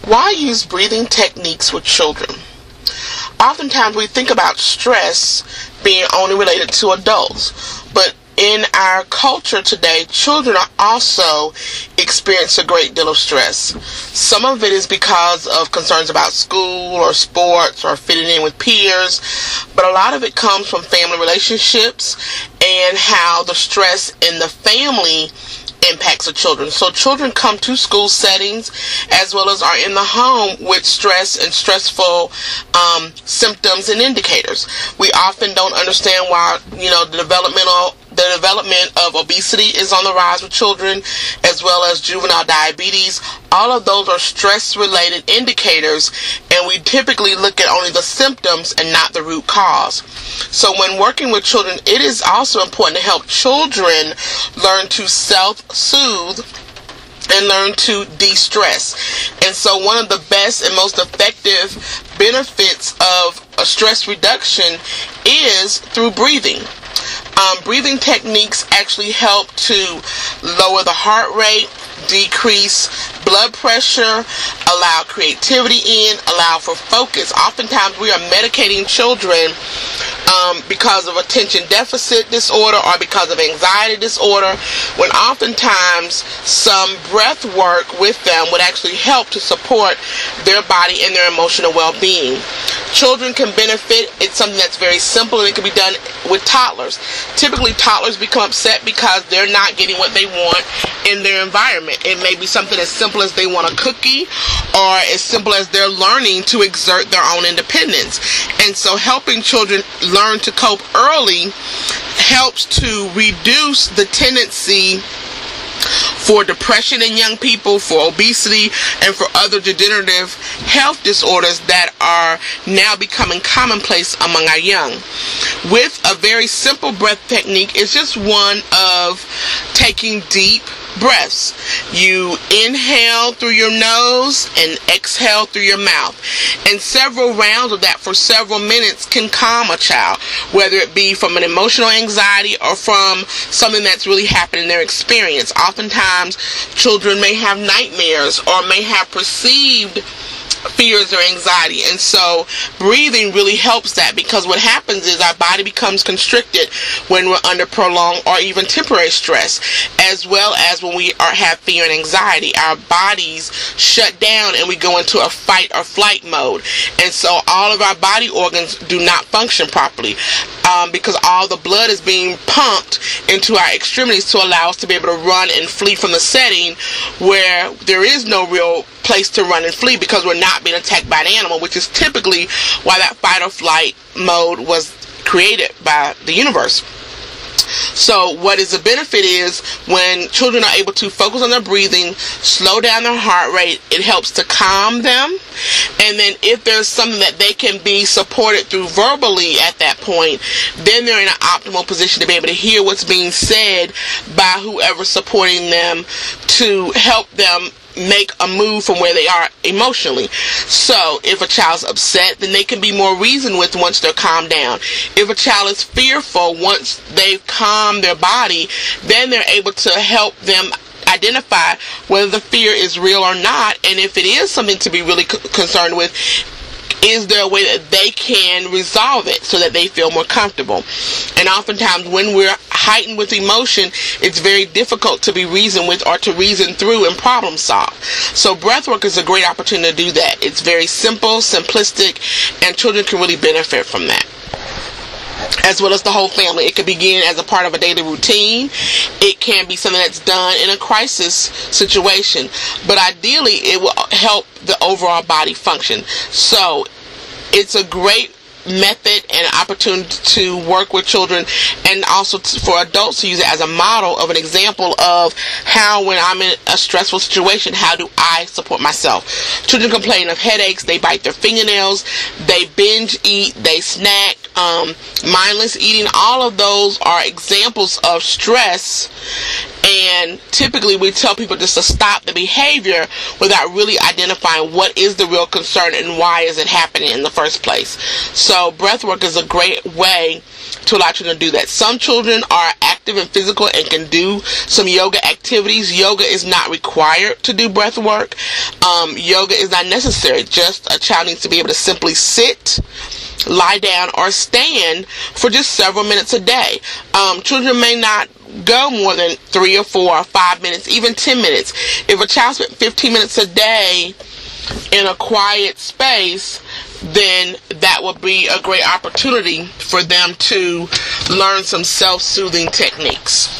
Why use breathing techniques with children? Oftentimes we think about stress being only related to adults, but in our culture today, children are also experiencing a great deal of stress. Some of it is because of concerns about school or sports or fitting in with peers, but a lot of it comes from family relationships and how the stress in the family impacts the children. So children come to school settings as well as are in the home with stress and stressful symptoms and indicators. We often don't understand why, the development of obesity is on the rise with children, as well as juvenile diabetes. All of those are stress-related indicators, and we typically look at only the symptoms and not the root cause. So when working with children, it is also important to help children learn to self-soothe and learn to de-stress. And so one of the best and most effective benefits of a stress reduction is through breathing. Breathing techniques actually help to lower the heart rate, decrease blood pressure, allow creativity allow for focus. Oftentimes we are medicating children because of attention deficit disorder or because of anxiety disorder, when oftentimes some breath work with them would actually help to support their body and their emotional well-being. Children can benefit. It's something that's very simple, and it can be done with toddlers. Typically, toddlers become upset because they're not getting what they want in their environment. It may be something as simple as they want a cookie, or as simple as they're learning to exert their own independence. And so helping children learn to cope early helps to reduce the tendency for depression in young people, for obesity, and for other degenerative health disorders that are now becoming commonplace among our young. With a very simple breath technique, it's just one of taking deep breaths. You inhale through your nose and exhale through your mouth. And several rounds of that for several minutes can calm a child, whether it be from an emotional anxiety or from something that's really happened in their experience. Oftentimes, children may have nightmares or may have perceived fears or anxiety, and so breathing really helps that, because what happens is our body becomes constricted when we're under prolonged or even temporary stress, as well as when we have fear and anxiety. Our bodies shut down and we go into a fight or flight mode, and so all of our body organs do not function properly because all the blood is being pumped into our extremities to allow us to be able to run and flee from the setting where there is no real place to run and flee, because we're not being attacked by an animal, which is typically why that fight or flight mode was created by the universe. So what is the benefit is when children are able to focus on their breathing, slow down their heart rate, it helps to calm them. And then if there's something that they can be supported through verbally at that point, then they're in an optimal position to be able to hear what's being said by whoever's supporting them to help them make a move from where they are emotionally. So if a child's upset, then they can be more reasoned with once they're calmed down. If a child is fearful, once they've calmed their body, then they're able to help them identify whether the fear is real or not, and if it is something to be really concerned with, is there a way that they can resolve it so that they feel more comfortable? And oftentimes when we're heightened with emotion, it's very difficult to be reasoned with or to reason through and problem solve. So breathwork is a great opportunity to do that. It's very simple, simplistic, and children can really benefit from that, as well as the whole family. It can begin as a part of a daily routine. It can be something that's done in a crisis situation, but ideally it will help the overall body function. So it's a great method and opportunity to work with children, and also for adults to use it as a model of an example of how, when I'm in a stressful situation, how do I support myself. Children complain of headaches, they bite their fingernails, they binge eat, they snack, mindless eating. All of those are examples of stress, and typically we tell people just to stop the behavior without really identifying what is the real concern and why is it happening in the first place. So breath work is a great way to allow children to do that. Some children are active and physical and can do some yoga activities. Yoga is not required to do breath work. Yoga is not necessary. Just a child needs to be able to simply sit, lie down, or stand for just several minutes a day. Children may not go more than 3 or 4 or 5 minutes, even 10 minutes. If a child spent 15 minutes a day in a quiet space, then that will be a great opportunity for them to learn some self-soothing techniques.